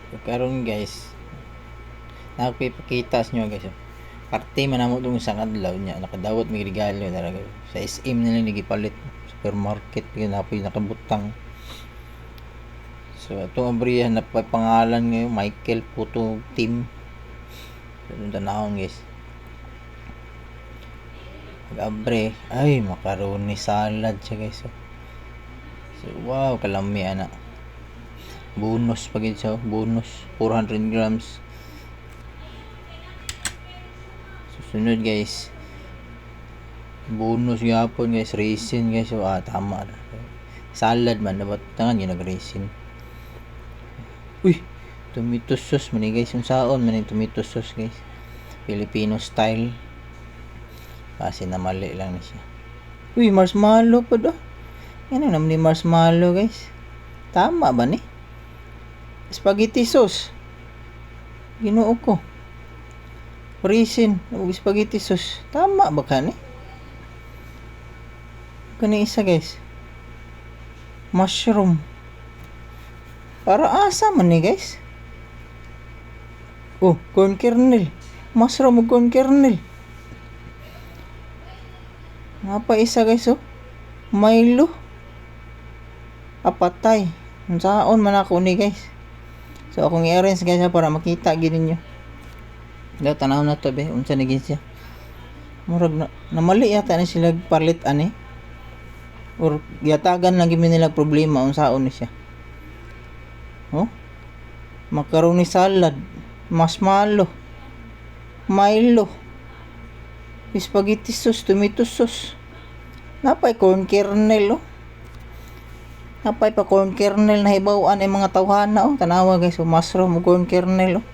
So, karon guys, nakapipakita sa inyo guys. Parte man namo dong isang adlaw niya, nakadawat may regalo talaga. Sa SM nila gipalit, supermarket yun napoy nakabutang. So itong abrihan na pangalan ngayon Michael Photo Team. So yung tanawon guys. Pag-abre, ay macaroni salad siya guys. So wow, kalami ana. Bonus pa gid siya, bonus 400 grams. Susunod guys, bonus gyapon guys, raisin guys. So tama na. Salad man dapat tangan yun nag-raisin. Uy, tomato sauce man guys, yung saon man yung tomato sauce guys. Filipino style. Kasi na mali lang na siya. Uy, marshmallow pa do. Yan ang naman ni marshmallow guys. Tama ba ni? Spaghetti sauce. Ginoo ko. Raisin, spaghetti sauce. Tama ba ka ni? Kani isa guys. Mushroom. Para asa man ni guys. Oh, corn kernel. Mushroom o corn kernel. Nga pa isa guys oh. Milo. Apatay. Saon man ako ni guys. So akong i-arrange guys para makita gid ninyo. Daw tanaw na to be, unsa na gid siya. Murag na mali yata ni sila palit ani. Or giyatagan lang gid nila problema unsaon ni siya. Oh? Macaroni salad, marshmallow, Milo, spaghetti sauce, tomato sauce. Napay corn kernel oh. Napay pa corn kernel na hibawan ay mga tawhana oh. Tanawa guys, oh, mushroom o corn kernel oh.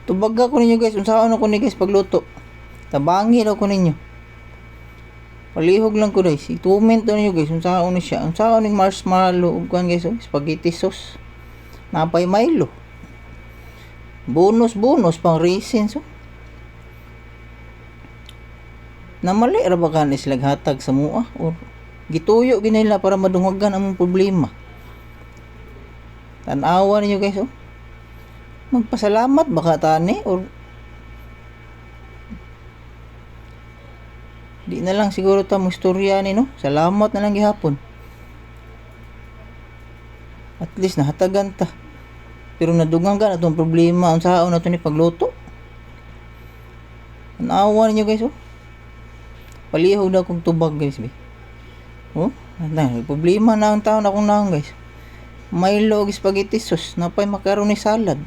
Tubaga ko ninyo guys, unsaon ako ni guys pagluto. Tabangi daw ko ninyo. Palihog lang ko guys. I-comment daw ninyo guys, unsaon ni siya. Unsaon ning marshmallow ug kuan guys, oh, spaghetti sauce. Napay Milo. Bonus pang raisins oh. Namali ra ba kan sila hatag sa mua or gituyo ginila para madunghagan ang problema. Tan-awa ninyo guys oh. Magpasalamat baka tani or di na lang siguro ta mo istorya ni no. Salamat na lang gihapon. At least nahatagan ta. Pero nadunghagan atong problema unsaon nato ni pagluto. Tan-awa ninyo guys oh. Palihog na kong tubag guys be. Oh, problema na ang taon akong naon guys. Milo og spaghetti sauce, napay macaroni salad.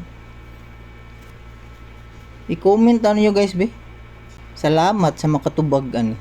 I-comment ano nyo guys be. Salamat sa makatubag ani.